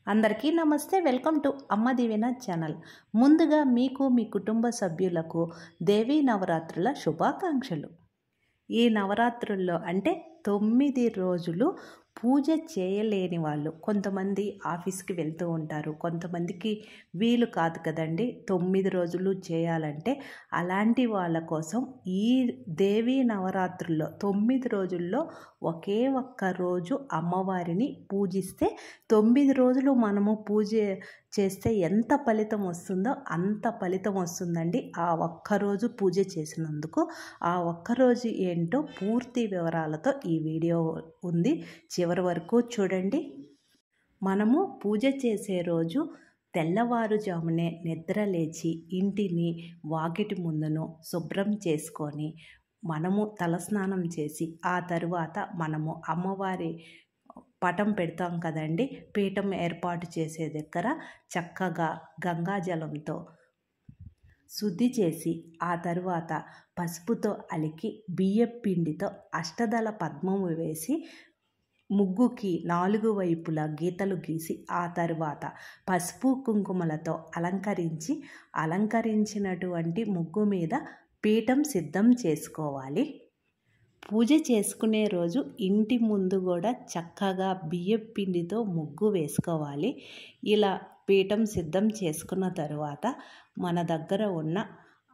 అందరికీ నమస్తే. Welcome to అమ్మ దీవెన ఛానల్. ముందుగా మీకు మీ కుటుంబ సభ్యులకు దేవీ నవరాత్రుల శుభాకాంక్షలు. ఈ నవరాత్రుల్లో అంటే 9 రోజులు పూజ చేయలేని వాళ్ళు కొంతమంది ఆఫీస్కి వెళ్తూ ఉంటారు, కొంతమందికి వీలు కాదు కదండి 9 రోజులు చేయాలంటే. అలాంటి వాళ్ళ కోసం ఈ దేవీ నవరాత్రుల్లో 9 రోజుల్లో ఒకే ఒక్క రోజు అమ్మవారిని పూజిస్తే 9 రోజులు మనము పూజ చేస్తే ఎంత ఫలితం వస్తుందో అంత ఫలితం వస్తుందండి. ఆ ఒక్కరోజు పూజ చేసినందుకు ఆ ఒక్కరోజు ఏంటో పూర్తి వివరాలతో ఈ వీడియో ఉంది, చివరి వరకు చూడండి. మనము పూజ చేసే రోజు తెల్లవారుజామునే నిద్ర లేచి ఇంటిని వాకిటి ముందును శుభ్రం చేసుకొని మనము తలస్నానం చేసి ఆ తరువాత మనము అమ్మవారి పటం పెడతాం కదండి, పీఠం ఏర్పాటు చేసే దగ్గర చక్కగా గంగాజలంతో శుద్ధి చేసి ఆ తరువాత పసుపుతో అలికి బియ్యం పిండితో అష్టదళ పద్మము వేసి ముగ్గుకి 4 వైపులా గీతలు గీసి ఆ తరువాత పసుపు కుంకుమలతో అలంకరించినటువంటి ముగ్గు మీద పీఠం సిద్ధం చేసుకోవాలి. పూజ చేసుకునే రోజు ఇంటి ముందు కూడా చక్కగా బియ్యం పిండితో ముగ్గు వేసుకోవాలి. ఇలా పీఠం సిద్ధం చేసుకున్న తరువాత మన దగ్గర ఉన్న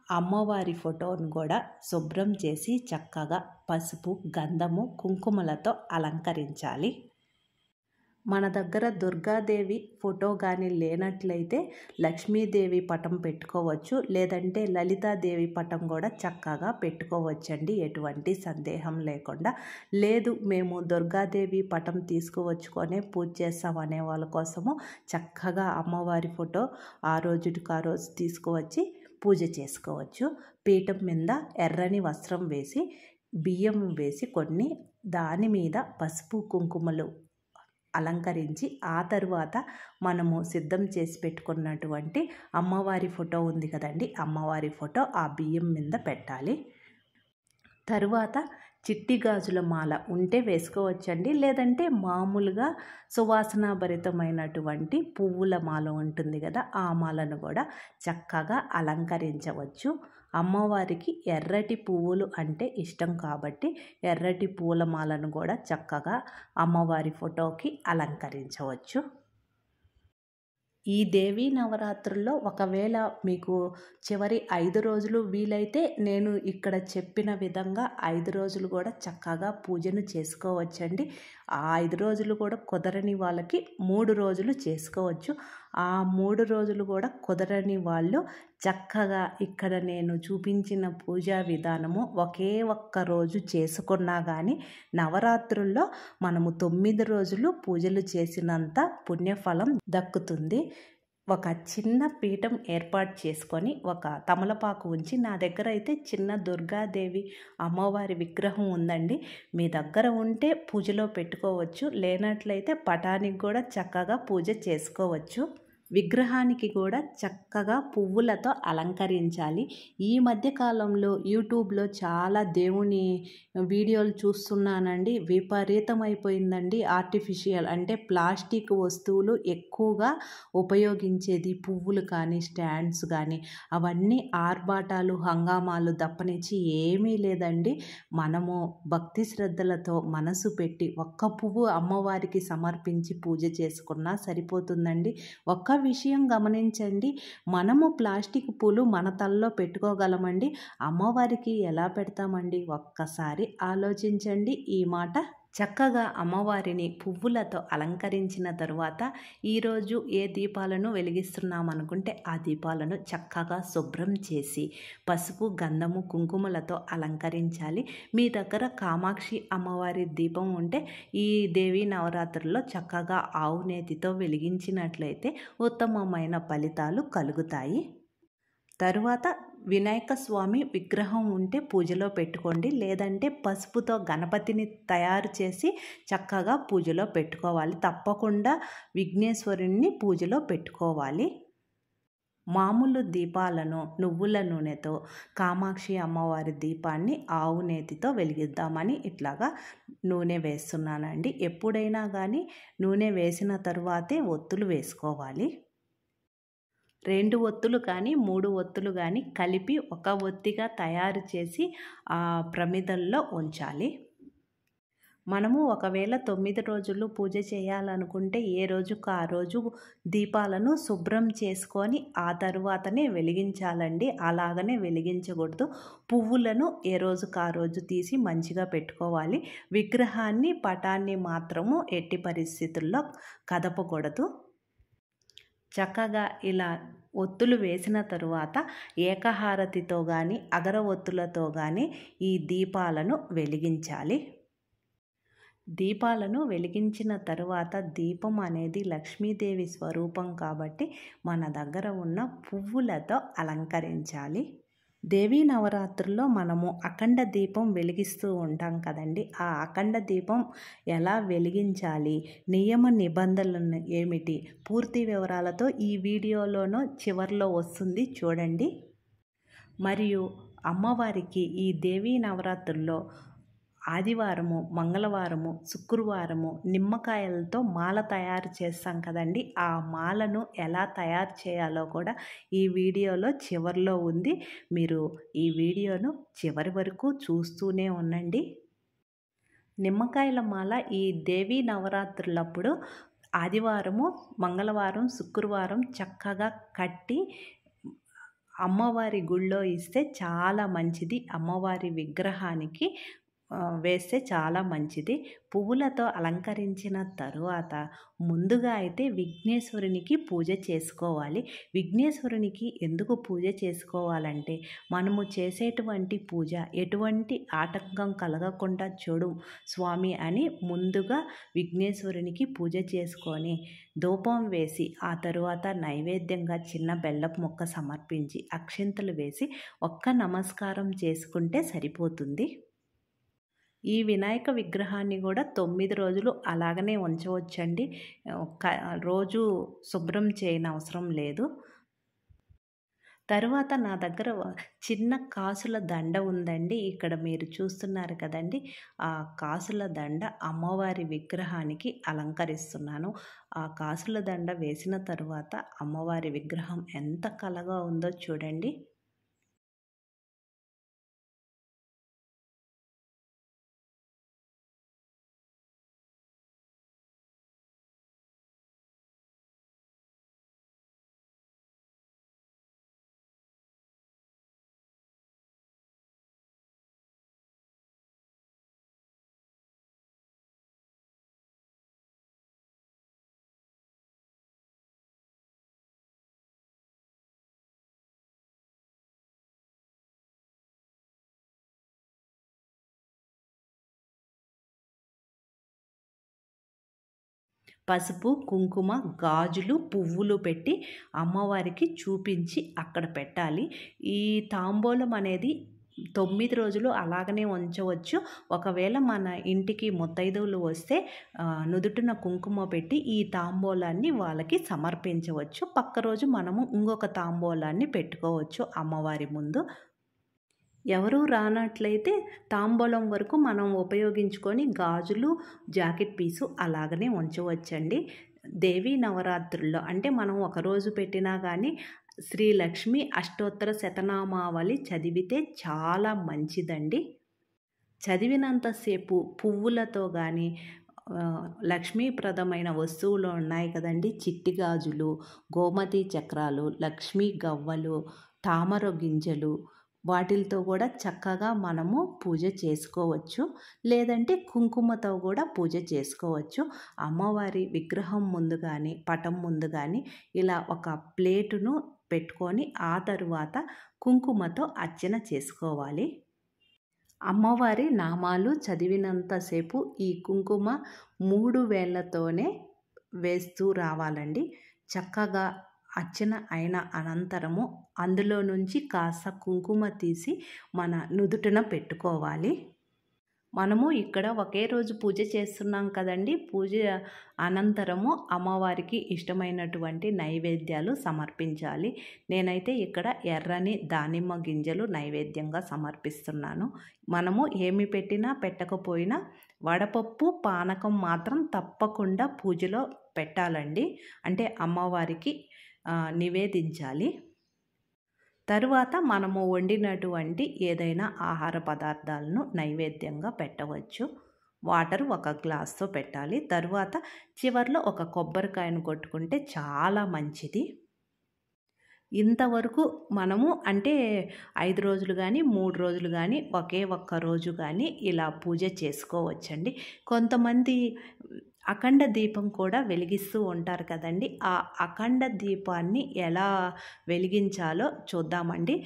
అమ్మవారి ఫోటోను కూడా శుభ్రం చేసి చక్కగా పసుపు, గంధము, కుంకుమలతో అలంకరించాలి. మన దగ్గర దుర్గాదేవి ఫోటో కానీ లేనట్లయితే లక్ష్మీదేవి పటం పెట్టుకోవచ్చు, లేదంటే లలితాదేవి పటం కూడా చక్కగా పెట్టుకోవచ్చండి, ఎటువంటి సందేహం లేకుండా. లేదు మేము దుర్గాదేవి పటం తీసుకువచ్చుకొనే పూజ చేస్తాం అనే వాళ్ళ కోసము చక్కగా అమ్మవారి ఫోటో ఆ రోజుకి ఆ రోజు తీసుకువచ్చి పూజ చేసుకోవచ్చు. పీఠం మీద ఎర్రని వస్త్రం వేసి బియ్యం వేసి కొన్ని దాని మీద పసుపు కుంకుమలు అలంకరించి ఆ తరువాత మనము సిద్ధం చేసి పెట్టుకున్నటువంటి అమ్మవారి ఫోటో ఉంది కదండి, అమ్మవారి ఫోటో ఆ బియ్యం మీద పెట్టాలి. తరువాత చిట్టి గాజుల మాల ఉంటే వేసుకోవచ్చండి, లేదంటే మామూలుగా సువాసనాభరితమైనటువంటి పువ్వుల మాల ఉంటుంది కదా, ఆ మాలను కూడా చక్కగా అలంకరించవచ్చు. అమ్మవారికి ఎర్రటి పువ్వులు అంటే ఇష్టం కాబట్టి ఎర్రటి పూల మాలను కూడా చక్కగా అమ్మవారి ఫోటోకి అలంకరించవచ్చు. ఈ దేవీ నవరాత్రుల్లో ఒకవేళ మీకు చివరి 5 రోజులు వీలైతే నేను ఇక్కడ చెప్పిన విధంగా 5 రోజులు కూడా చక్కగా పూజను చేసుకోవచ్చండి. ఆ 5 రోజులు కూడా కుదరని వాళ్ళకి 3 రోజులు చేసుకోవచ్చు. ఆ 3 రోజులు కూడా కుదరని వాళ్ళు చక్కగా ఇక్కడ నేను చూపించిన పూజా విధానము ఒకే ఒక్క రోజు చేసుకున్నా కానీ నవరాత్రుల్లో మనము 9 రోజులు పూజలు చేసినంత పుణ్యఫలం దక్కుతుంది. ఒక చిన్న పీఠం ఏర్పాటు చేసుకొని ఒక తమలపాకు ఉంచి, నా దగ్గర అయితే చిన్న దుర్గాదేవి అమ్మవారి విగ్రహం ఉందండి, మీ దగ్గర ఉంటే పూజలో పెట్టుకోవచ్చు, లేనట్లయితే పటానికి కూడా చక్కగా పూజ చేసుకోవచ్చు. విగ్రహానికి కూడా చక్కగా పువ్వులతో అలంకరించాలి. ఈ మధ్య కాలంలో యూట్యూబ్లో చాలా దేవుని వీడియోలు చూస్తున్నానండి, విపరీతమైపోయిందండి. ఆర్టిఫిషియల్ అంటే ప్లాస్టిక్ వస్తువులు ఎక్కువగా ఉపయోగించేది, పువ్వులు కానీ స్టాండ్స్ కానీ అవన్నీ ఆర్భాటాలు హంగామాలు దప్పనిచ్చి ఏమీ లేదండి. మనము భక్తి శ్రద్ధలతో మనసు పెట్టి ఒక్క పువ్వు అమ్మవారికి సమర్పించి పూజ చేసుకున్నా సరిపోతుందండి. ఒక్క విషయం గమనించండి, మనము ప్లాస్టిక్ పూలు మన తలలో పెట్టుకోగలమండి, అమ్మవారికి ఎలా పెడతామండి? ఒక్కసారి ఆలోచించండి ఈ మాట. చక్కగా అమ్మవారిని పువ్వులతో అలంకరించిన తరువాత ఈరోజు ఏ దీపాలను వెలిగిస్తున్నాం అనుకుంటే ఆ దీపాలను చక్కగా శుభ్రం చేసి పసుపు, గంధము, కుంకుమలతో అలంకరించాలి. మీ దగ్గర కామాక్షి అమ్మవారి దీపం ఉంటే ఈ దేవీ నవరాత్రుల్లో చక్కగా ఆవు నేతితో వెలిగించినట్లయితే ఉత్తమమైన ఫలితాలు కలుగుతాయి. తరువాత వినాయక స్వామి విగ్రహం ఉంటే పూజలో పెట్టుకోండి, లేదంటే పసుపుతో గణపతిని తయారు చేసి చక్కగా పూజలో పెట్టుకోవాలి. తప్పకుండా విఘ్నేశ్వరుణ్ణి పూజలో పెట్టుకోవాలి. మామూలు దీపాలను నువ్వుల నూనెతో, కామాక్షి అమ్మవారి దీపాన్ని ఆవు నేతితో వెలిగిద్దామని ఇట్లాగా నూనె వేస్తున్నానండి. ఎప్పుడైనా కానీ నూనె వేసిన తరువాతే ఒత్తులు వేసుకోవాలి. 2 ఒత్తులు కానీ 3 ఒత్తులు కానీ కలిపి ఒక ఒత్తిగా తయారు చేసి ఆ ప్రమిదల్లో ఉంచాలి. మనము ఒకవేళ 9 రోజులు పూజ చేయాలనుకుంటే ఏ రోజుకు ఆ రోజు దీపాలను శుభ్రం చేసుకొని ఆ తరువాతనే వెలిగించాలండి. అలాగనే వెలిగించకూడదు. పువ్వులను ఏ రోజుకు ఆ రోజు తీసి మంచిగా పెట్టుకోవాలి. విగ్రహాన్ని పటాన్ని మాత్రము ఎట్టి పరిస్థితుల్లో కదపకూడదు. చక్కగా ఇలా ఒత్తులు వేసిన తరువాత ఏకహారతితో కానీ అగర ఒత్తులతో కానీ ఈ దీపాలను వెలిగించాలి. దీపాలను వెలిగించిన తరువాత దీపం అనేది లక్ష్మీదేవి స్వరూపం కాబట్టి మన దగ్గర ఉన్న పువ్వులతో అలంకరించాలి. దేవీ నవరాత్రుల్లో మనము అఖండ దీపం వెలిగిస్తూ ఉంటాం కదండి. ఆ అఖండ దీపం ఎలా వెలిగించాలి, నియమ నిబంధనలు ఏమిటి, పూర్తి వివరాలతో ఈ వీడియోలోనూ చివర్లో వస్తుంది చూడండి. మరియు అమ్మవారికి ఈ దేవీ నవరాత్రుల్లో ఆదివారము, మంగళవారము, శుక్రవారము నిమ్మకాయలతో మాల తయారు చేస్తాం కదండి. ఆ మాలను ఎలా తయారు చేయాలో కూడా ఈ వీడియోలో చివర్లో ఉంది. మీరు ఈ వీడియోను చివరి వరకు చూస్తూనే ఉండండి. నిమ్మకాయల మాల ఈ దేవీ నవరాత్రులప్పుడు ఆదివారము, మంగళవారం, శుక్రవారం చక్కగా కట్టి అమ్మవారి గుళ్ళో ఇస్తే చాలా మంచిది. అమ్మవారి విగ్రహానికి వేస్తే చాలా మంచిది. పువ్వులతో అలంకరించిన తరువాత ముందుగా అయితే విఘ్నేశ్వరునికి పూజ చేసుకోవాలి. విఘ్నేశ్వరునికి ఎందుకు పూజ చేసుకోవాలంటే మనము చేసేటువంటి పూజ ఎటువంటి ఆటంకం కలగకుండా చూడు స్వామి అని ముందుగా విఘ్నేశ్వరునికి పూజ చేసుకొని ధూపం వేసి ఆ తరువాత నైవేద్యంగా చిన్న బెల్లపు ముక్క సమర్పించి అక్షింతలు వేసి ఒక్క నమస్కారం చేసుకుంటే సరిపోతుంది. ఈ వినాయక విగ్రహాన్ని కూడా 9 రోజులు అలాగనే ఉంచవచ్చండి. రోజు శుభ్రం చేయనవసరం లేదు. తరువాత నా దగ్గర చిన్న కాసుల దండ ఉందండి. ఇక్కడ మీరు చూస్తున్నారు కదండి. ఆ కాసుల దండ అమ్మవారి విగ్రహానికి అలంకరిస్తున్నాను. ఆ కాసుల దండ వేసిన తరువాత అమ్మవారి విగ్రహం ఎంత కళగా ఉందో చూడండి. పసుపు, కుంకుమ, గాజులు, పువ్వులు పెట్టి అమ్మవారికి చూపించి అక్కడ పెట్టాలి. ఈ తాంబూలం అనేది 9 రోజులు అలాగనే ఉంచవచ్చు. ఒకవేళ మన ఇంటికి ముత్తైదువులు వస్తే నుదుటిన కుంకుమ పెట్టి ఈ తాంబూలాన్ని వాళ్ళకి సమర్పించవచ్చు. పక్క రోజు మనము ఇంకొక తాంబూలాన్ని పెట్టుకోవచ్చు అమ్మవారి ముందు. ఎవరూ రానట్లయితే తాంబూలం వరకు మనం ఉపయోగించుకొని గాజులు, జాకెట్ పీసు అలాగనే ఉంచవచ్చండి. దేవీ నవరాత్రుల్లో అంటే మనం ఒకరోజు పెట్టినా కానీ శ్రీ లక్ష్మి అష్టోత్తర శతనామావళి చదివితే చాలా మంచిదండి. చదివినంతసేపు పువ్వులతో కానీ లక్ష్మీప్రదమైన వస్తువులు ఉన్నాయి కదండి. చిట్టి గాజులు, గోమతి చక్రాలు, లక్ష్మీ గవ్వలు, తామర గింజలు వాటిలతో కూడా చక్కగా మనము పూజ చేసుకోవచ్చు. లేదంటే కుంకుమతో కూడా పూజ చేసుకోవచ్చు. అమ్మవారి విగ్రహం ముందు కానీ పటం ముందు కానీ ఇలా ఒక ప్లేటును పెట్టుకొని ఆ తరువాత కుంకుమతో అర్చన చేసుకోవాలి. అమ్మవారి నామాలు చదివినంతసేపు ఈ కుంకుమ 3 వేళ్ళతోనే వేస్తూ రావాలండి. చక్కగా అర్చన అయిన అనంతరము అందులో నుంచి కాస్త కుంకుమ తీసి మన నుదుటిన పెట్టుకోవాలి. మనము ఇక్కడ ఒకే రోజు పూజ చేస్తున్నాం కదండి. పూజ అనంతరము అమ్మవారికి ఇష్టమైనటువంటి నైవేద్యాలు సమర్పించాలి. నేనైతే ఇక్కడ ఎర్రని దానిమ్మ గింజలు నైవేద్యంగా సమర్పిస్తున్నాను. మనము ఏమి పెట్టినా పెట్టకపోయినా వడపప్పు పానకం మాత్రం తప్పకుండా పూజలో పెట్టాలండి. అంటే అమ్మవారికి నివేదించాలి. తరువాత మనము వండినటువంటి ఏదైనా ఆహార పదార్థాలను నైవేద్యంగా పెట్టవచ్చు. వాటర్ ఒక గ్లాస్తో పెట్టాలి. తరువాత చివర్లో ఒక కొబ్బరికాయను కొట్టుకుంటే చాలా మంచిది. ఇంతవరకు మనము అంటే 5 రోజులు కానీ 3 రోజులు కానీ ఒకే ఒక్క రోజు కానీ ఇలా పూజ చేసుకోవచ్చండి. కొంతమంది అఖండ దీపం కూడా వెలిగిస్తూ ఉంటారు కదండి. ఆ అఖండ దీపాన్ని ఎలా వెలిగించాలో చూద్దామండి.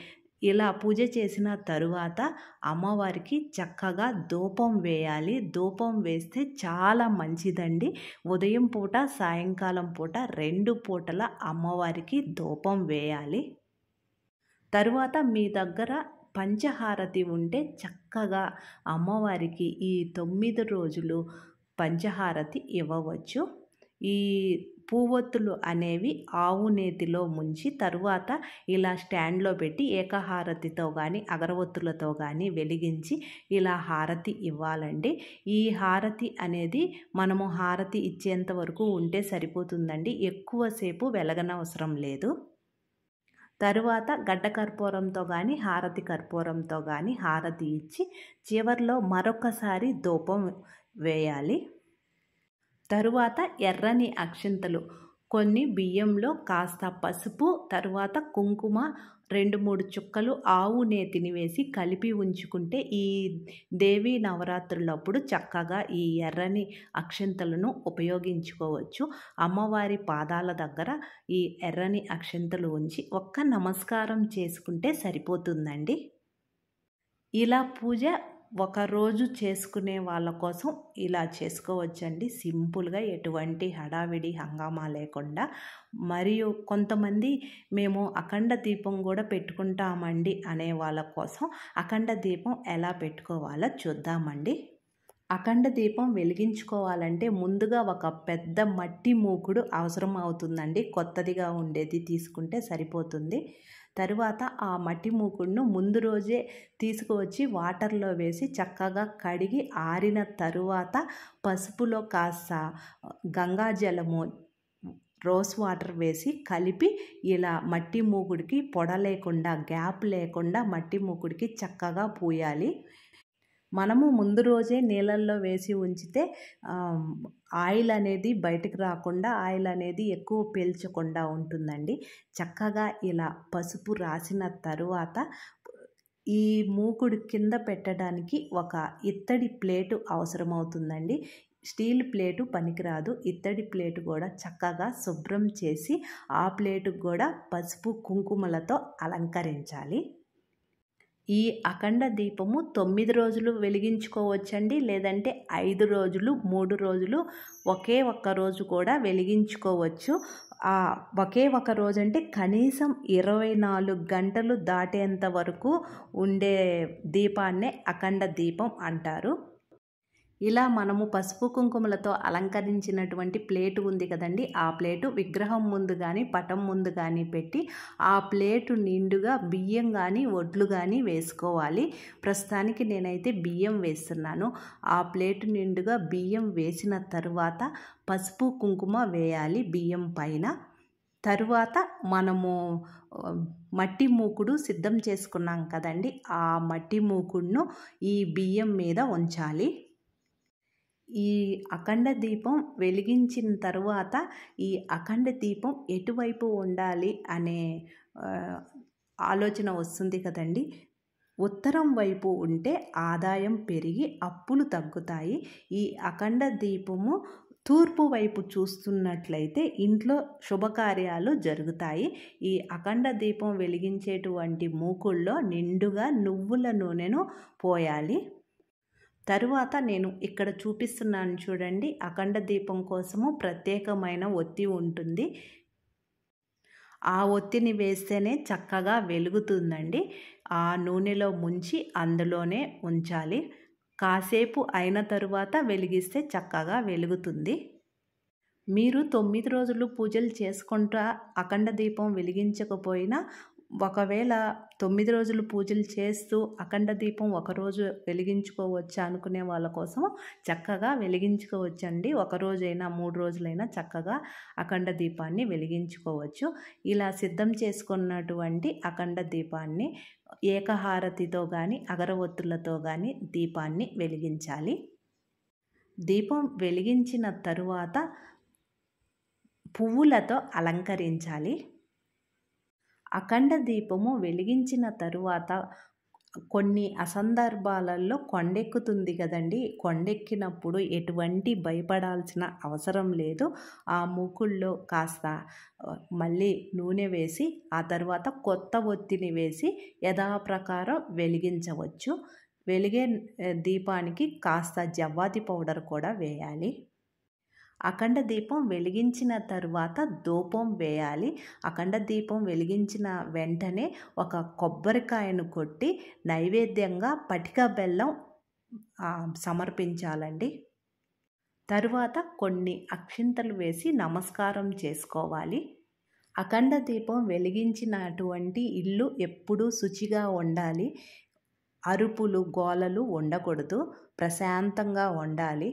ఇలా పూజ చేసిన తరువాత అమ్మవారికి చక్కగా ధూపం వేయాలి. ధూపం వేస్తే చాలా మంచిదండి. ఉదయం పూట సాయంకాలం పూట 2 పూటల అమ్మవారికి ధూపం వేయాలి. తరువాత మీ దగ్గర పంచహారతి ఉంటే చక్కగా అమ్మవారికి ఈ 9 రోజులు పంచహారతి ఇవ్వవచ్చు. ఈ పువ్వొత్తులు అనేవి ఆవు నేతిలో ముంచి తరువాత ఇలా స్టాండ్లో పెట్టి ఏకహారతితో కానీ అగరవత్తులతో కానీ వెలిగించి ఇలా హారతి ఇవ్వాలండి. ఈ హారతి అనేది మనము హారతి ఇచ్చేంత వరకు ఉంటే సరిపోతుందండి. ఎక్కువసేపు వెలగనవసరం లేదు. తరువాత గడ్డ కర్పూరంతో కానీ హారతి కర్పూరంతో కానీ హారతి ఇచ్చి చివర్లో మరొకసారి ధూపం వేయాలి. తరువాత ఎర్రని అక్షింతలు కొన్ని బియ్యంలో కాస్త పసుపు తరువాత కుంకుమ 2-3 చుక్కలు ఆవు నేతిని వేసి కలిపి ఉంచుకుంటే ఈ దేవీ నవరాత్రులప్పుడు చక్కగా ఈ ఎర్రని అక్షింతలను ఉపయోగించుకోవచ్చు. అమ్మవారి పాదాల దగ్గర ఈ ఎర్రని అక్షింతలు ఉంచి ఒక్క నమస్కారం చేసుకుంటే సరిపోతుందండి. ఇలా పూజ ఒకరోజు చేసుకునే వాళ్ళ కోసం ఇలా చేసుకోవచ్చండి. సింపుల్గా ఎటువంటి హడావిడి హంగామా లేకుండా. మరియు కొంతమంది మేము అఖండ దీపం కూడా పెట్టుకుంటామండి అనే వాళ్ళ కోసం అఖండ దీపం ఎలా పెట్టుకోవాలో చూద్దామండి. అఖండ దీపం వెలిగించుకోవాలంటే ముందుగా ఒక పెద్ద మట్టి మూకుడు అవసరం అవుతుందండి. కొత్తదిగా ఉండేది తీసుకుంటే సరిపోతుంది. తరువాత ఆ మట్టి మూకుడును ముందు రోజే తీసుకువచ్చి వాటర్లో వేసి చక్కగా కడిగి ఆరిన తరువాత పసుపులో కాస్త గంగాజలము రోజ్ వాటర్ వేసి కలిపి ఇలా మట్టి మూకుడికి పొడ లేకుండా గ్యాప్ లేకుండా మట్టి మూకుడికి చక్కగా పూయాలి. మనము ముందు రోజే నీళ్ళల్లో వేసి ఉంచితే ఆయిల్ అనేది బయటకు రాకుండా ఆయిల్ అనేది ఎక్కువ పీల్చకుండా ఉంటుందండి. చక్కగా ఇలా పసుపు రాసిన తరువాత ఈ మూకుడు కింద పెట్టడానికి ఒక ఇత్తడి ప్లేటు అవసరమవుతుందండి. స్టీల్ ప్లేటు పనికిరాదు. ఇత్తడి ప్లేటు కూడా చక్కగా శుభ్రం చేసి ఆ ప్లేటుకు కూడా పసుపు కుంకుమలతో అలంకరించాలి. ఈ అఖండ దీపము 9 రోజులు వెలిగించుకోవచ్చండి. లేదంటే 5 రోజులు 3 రోజులు ఒకే ఒక్క రోజు కూడా వెలిగించుకోవచ్చు. ఒకే ఒక రోజు అంటే కనీసం 24 గంటలు దాటేంత వరకు ఉండే దీపాన్నే అఖండ దీపం అంటారు. ఇలా మనము పసుపు కుంకుమలతో అలంకరించినటువంటి ప్లేటు ఉంది కదండి. ఆ ప్లేటు విగ్రహం ముందు కానీ పటం ముందు కానీ పెట్టి ఆ ప్లేటు నిండుగా బియ్యం కానీ వడ్లు కానీ వేసుకోవాలి. ప్రస్తుతానికి నేనైతే బియ్యం వేస్తున్నాను. ఆ ప్లేటు నిండుగా బియ్యం వేసిన తరువాత పసుపు కుంకుమ వేయాలి బియ్యం పైన. తరువాత మనము మట్టి మూకుడు సిద్ధం చేసుకున్నాం కదండి. ఆ మట్టి మూకుడును ఈ బియ్యం మీద ఉంచాలి. ఈ అఖండ దీపం వెలిగించిన తరువాత ఈ అఖండ దీపం ఎటువైపు ఉండాలి అనే ఆలోచన వస్తుంది కదండి. ఉత్తరం వైపు ఉంటే ఆదాయం పెరిగి అప్పులు తగ్గుతాయి. ఈ అఖండ దీపము తూర్పు వైపు చూస్తున్నట్లయితే ఇంట్లో శుభకార్యాలు జరుగుతాయి. ఈ అఖండ దీపం వెలిగించేటువంటి మూకుల్లో నిండుగా నువ్వుల నూనెను పోయాలి. తరువాత నేను ఇక్కడ చూపిస్తున్నాను చూడండి. అఖండ దీపం కోసము ప్రత్యేకమైన ఒత్తి ఉంటుంది. ఆ ఒత్తిని వేస్తేనే చక్కగా వెలుగుతుందండి. ఆ నూనెలో ముంచి అందులోనే ఉంచాలి. కాసేపు అయిన తరువాత వెలిగిస్తే చక్కగా వెలుగుతుంది. మీరు 9 రోజులు పూజలు చేసుకుంటా అఖండ దీపం వెలిగించకపోయినా, ఒకవేళ 9 రోజులు పూజలు చేస్తూ అఖండ దీపం ఒకరోజు వెలిగించుకోవచ్చా అనుకునే వాళ్ళ కోసం చక్కగా వెలిగించుకోవచ్చండి. ఒకరోజైనా 3 రోజులైనా చక్కగా అఖండ దీపాన్ని వెలిగించుకోవచ్చు. ఇలా సిద్ధం చేసుకున్నటువంటి అఖండ దీపాన్ని ఏకహారతితో కానీ అగరవత్తులతో కానీ దీపాన్ని వెలిగించాలి. దీపం వెలిగించిన తరువాత పువ్వులతో అలంకరించాలి. అఖండ దీపము వెలిగించిన తరువాత కొన్ని అసందర్భాలలో కొండెక్కుతుంది కదండి. కొండెక్కినప్పుడు ఎటువంటి భయపడాల్సిన అవసరం లేదు. ఆ మూకుల్లో కాస్త మళ్ళీ నూనె వేసి ఆ తర్వాత కొత్త ఒత్తిని వేసి యథాప్రకారం వెలిగించవచ్చు. వెలిగే దీపానికి కాస్త జవ్వాది పౌడర్ కూడా వేయాలి. అఖండ దీపం వెలిగించిన తరువాత ధూపం వేయాలి. అఖండ దీపం వెలిగించిన వెంటనే ఒక కొబ్బరికాయను కొట్టి నైవేద్యంగా పటిక బెల్లం సమర్పించాలండి. తరువాత కొన్ని అక్షింతలు వేసి నమస్కారం చేసుకోవాలి. అఖండ దీపం వెలిగించినటువంటి ఇల్లు ఎప్పుడూ శుచిగా ఉండాలి. అరుపులు గోలలు ఉండకూడదు. ప్రశాంతంగా ఉండాలి.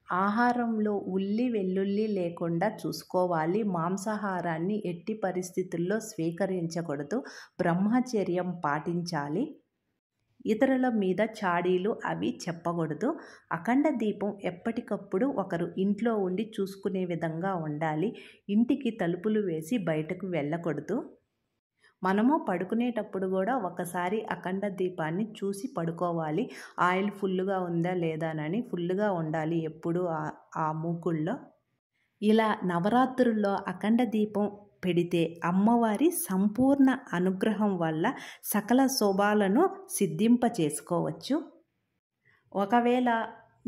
ఆహారంలో ఉల్లి వెల్లుల్లి లేకుండా చూసుకోవాలి. మాంసాహారాన్ని ఎట్టి పరిస్థితుల్లో స్వీకరించకూడదు. బ్రహ్మచర్యం పాటించాలి. ఇతరుల మీద చాడీలు అవి చెప్పకూడదు. అఖండ దీపం ఎప్పటికప్పుడు ఒకరు ఇంట్లో ఉండి చూసుకునే విధంగా ఉండాలి. ఇంటికి తలుపులు వేసి బయటకు వెళ్ళకూడదు. మనము పడుకునేటప్పుడు కూడా ఒకసారి అఖండ దీపాన్ని చూసి పడుకోవాలి. ఆయిల్ ఫుల్గా ఉందా లేదా అని ఫుల్గా ఉండాలి ఎప్పుడు ఆ మూకుల్లో. ఇలా నవరాత్రుల్లో అఖండ దీపం పెడితే అమ్మవారి సంపూర్ణ అనుగ్రహం వల్ల సకల శుభాలను సిద్ధింపచేసుకోవచ్చు. ఒకవేళ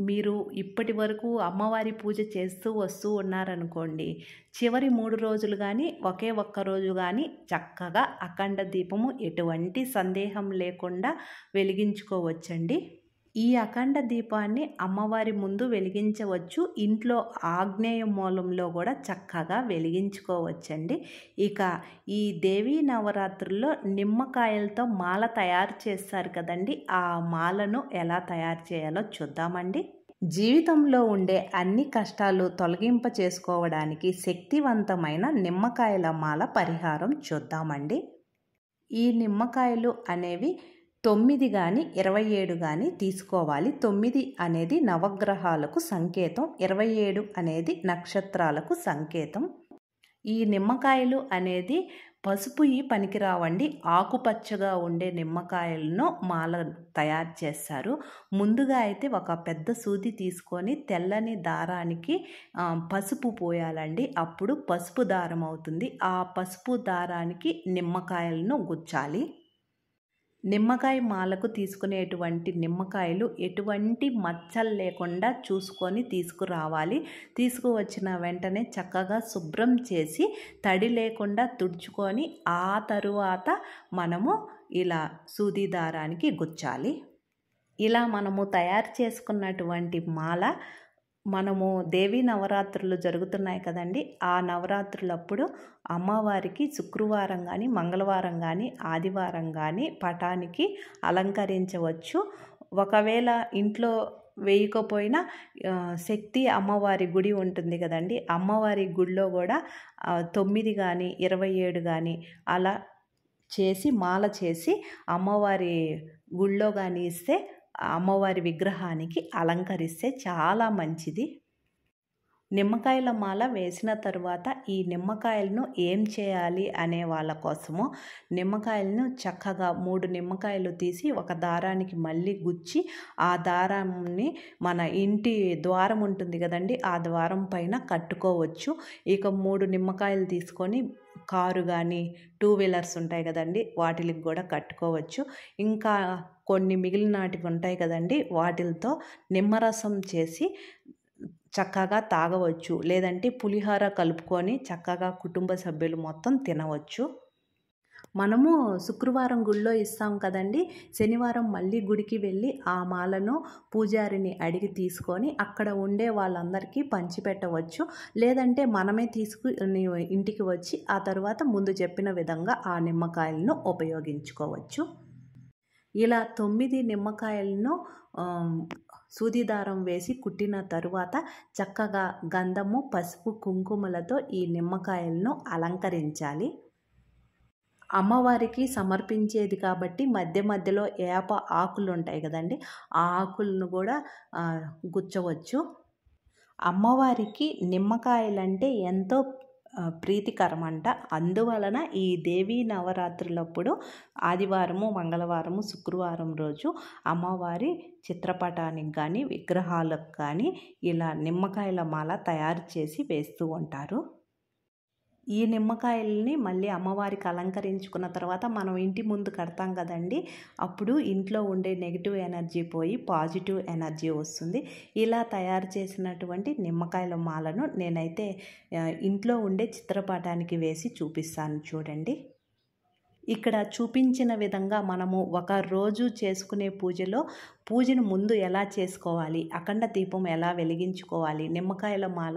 మీరు ఇప్పటి వరకు అమ్మవారి పూజ చేస్తూ వస్తూ ఉన్నారనుకోండి, చివరి 3 రోజులు కానీ ఒకే ఒక్క రోజు కానీ చక్కగా అఖండ దీపము ఎటువంటి సందేహం లేకుండా వెలిగించుకోవచ్చండి. ఈ అఖండ దీపాన్ని అమ్మవారి ముందు వెలిగించవచ్చు. ఇంట్లో ఆగ్నేయ మూలంలో కూడా చక్కగా వెలిగించుకోవచ్చండి. ఇక ఈ దేవీ నవరాత్రుల్లో నిమ్మకాయలతో మాల తయారు చేస్తారు కదండి. ఆ మాలను ఎలా తయారు చేయాలో చూద్దామండి. జీవితంలో ఉండే అన్ని కష్టాలు తొలగింప చేసుకోవడానికి శక్తివంతమైన నిమ్మకాయల మాల పరిహారం చూద్దామండి. ఈ నిమ్మకాయలు అనేవి 9 కానీ 27 కానీ తీసుకోవాలి. 9 అనేది నవగ్రహాలకు సంకేతం, 27 అనేది నక్షత్రాలకు సంకేతం. ఈ నిమ్మకాయలు అనేది పసుపు పనికిరావండి. ఆకుపచ్చగా ఉండే నిమ్మకాయలను మాల తయారు చేస్తారు. ముందుగా అయితే ఒక పెద్ద సూది తీసుకొని తెల్లని దారానికి పసుపు పోయాలండి. అప్పుడు పసుపు దారం అవుతుంది. ఆ పసుపు దారానికి నిమ్మకాయలను గుచ్చాలి. నిమ్మకాయ మాలకు తీసుకునేటువంటి నిమ్మకాయలు ఎటువంటి మచ్చలు లేకుండా చూసుకొని తీసుకురావాలి. తీసుకువచ్చిన వెంటనే చక్కగా శుభ్రం చేసి తడి లేకుండా తుడుచుకొని ఆ తరువాత మనము ఇలా సూది దారానికి గుచ్చాలి. ఇలా మనము తయారు చేసుకున్నటువంటి మాల మనము దేవీ నవరాత్రులు జరుగుతున్నాయి కదండి. ఆ నవరాత్రులప్పుడు అమ్మవారికి శుక్రవారం కానీ మంగళవారం కానీ ఆదివారం కానీ పటానికి అలంకరించవచ్చు. ఒకవేళ ఇంట్లో వేయకపోయినా శక్తి అమ్మవారి గుడి ఉంటుంది కదండి. అమ్మవారి గుడిలో కూడా 9 కానీ 27 కానీ అలా చేసి మాల చేసి అమ్మవారి గుడిలో కానీ ఇస్తే అమ్మవారి విగ్రహానికి అలంకరిస్తే చాలా మంచిది. నిమ్మకాయల మాల వేసిన తర్వాత ఈ నిమ్మకాయలను ఏం చేయాలి అనే వాళ్ళ కోసము నిమ్మకాయలను చక్కగా 3 నిమ్మకాయలు తీసి ఒక దారానికి మళ్ళీ గుచ్చి ఆ దారాన్ని మన ఇంటి ద్వారం ఉంటుంది కదండి, ఆ ద్వారం పైన కట్టుకోవచ్చు. ఇక 3 నిమ్మకాయలు తీసుకొని కారు కానీ 2 వీలర్స్ ఉంటాయి కదండి, వాటికి కూడా కట్టుకోవచ్చు. ఇంకా కొన్ని మిగిలినటివి ఉంటాయి కదండి, వాటితో నిమ్మరసం చేసి చక్కగా తాగవచ్చు. లేదంటే పులిహోర కలుపుకొని చక్కగా కుటుంబ సభ్యులు మొత్తం తినవచ్చు. మనము శుక్రవారం గుళ్ళో ఇస్తాం కదండి, శనివారం మళ్ళీ గుడికి వెళ్ళి ఆ మాలను పూజారిని అడిగి తీసుకొని అక్కడ ఉండే వాళ్ళందరికీ పంచిపెట్టవచ్చు. లేదంటే మనమే తీసుకుని ఇంటికి వచ్చి ఆ తర్వాత ముందు చెప్పిన విధంగా ఆ నిమ్మకాయలను ఉపయోగించుకోవచ్చు. ఇలా 9 నిమ్మకాయలను సూది దారం వేసి కుట్టిన తరువాత చక్కగా గంధము, పసుపు, కుంకుమలతో ఈ నిమ్మకాయలను అలంకరించాలి. అమ్మవారికి సమర్పించేది కాబట్టి మధ్య మధ్యలో వేప ఆకులు ఉంటాయి కదండి, ఆ ఆకులను కూడా గుచ్చవచ్చు. అమ్మవారికి నిమ్మకాయలంటే ఎంతో ప్రీతికరమంట. అందువలన ఈ దేవీ నవరాత్రులప్పుడు ఆదివారము, మంగళవారము, శుక్రవారం రోజు అమ్మవారి చిత్రపటానికి కానీ విగ్రహాలకు కానీ ఇలా నిమ్మకాయల మాల తయారు చేసి వేస్తూ ఉంటారు. ఈ నిమ్మకాయలని మళ్ళీ అమ్మవారికి అలంకరించుకున్న తర్వాత మనం ఇంటి ముందు కడతాం కదండి, అప్పుడు ఇంట్లో ఉండే నెగిటివ్ ఎనర్జీ పోయి పాజిటివ్ ఎనర్జీ వస్తుంది. ఇలా తయారు చేసినటువంటి నిమ్మకాయల మాలను నేనైతే ఇంట్లో ఉండే చిత్రపటానికి వేసి చూపిస్తాను చూడండి. ఇక్కడ చూపించిన విధంగా మనము ఒక రోజు చేసుకునే పూజను ముందు ఎలా చేసుకోవాలి, అఖండ దీపం ఎలా వెలిగించుకోవాలి, నిమ్మకాయల మాల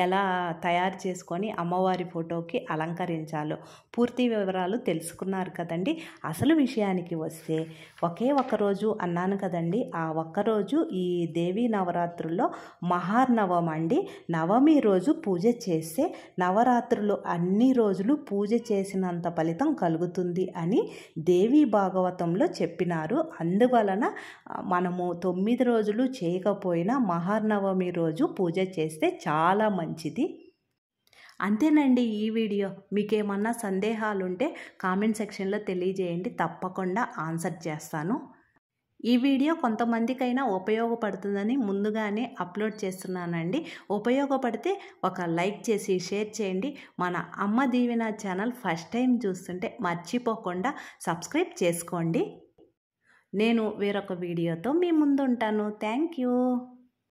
ఎలా తయారు చేసుకొని అమ్మవారి ఫోటోకి అలంకరించాలో పూర్తి వివరాలు తెలుసుకున్నారు కదండి. అసలు విషయానికి వస్తే ఒకే ఒక రోజు అన్నాను కదండి, ఆ ఒక్కరోజు ఈ దేవీ నవరాత్రుల్లో మహార్నవమి అండి. నవమి రోజు పూజ చేస్తే నవరాత్రులు అన్ని రోజులు పూజ చేసినంత ఫలితం కలుగుతుంది అని దేవీ భాగవతంలో చెప్పినారు. అందువలన మనము 9 రోజులు చేయకపోయినా మహార్నవమి రోజు పూజ చేస్తే చాలా మంచిది. అంతేనండి ఈ వీడియో. మీకేమన్నా సందేహాలుంటే కామెంట్ సెక్షన్లో తెలియజేయండి, తప్పకుండా ఆన్సర్ చేస్తాను. ఈ వీడియో కొంతమందికైనా ఉపయోగపడుతుందని ముందుగానే అప్లోడ్ చేస్తున్నానండి. ఉపయోగపడితే ఒక లైక్ చేసి షేర్ చేయండి. మన అమ్మ దీవెన ఛానల్ ఫస్ట్ టైం చూస్తుంటే మర్చిపోకుండా సబ్స్క్రైబ్ చేసుకోండి. నేను వేరొక వీడియోతో మీ ముందు ఉంటాను. Thank you.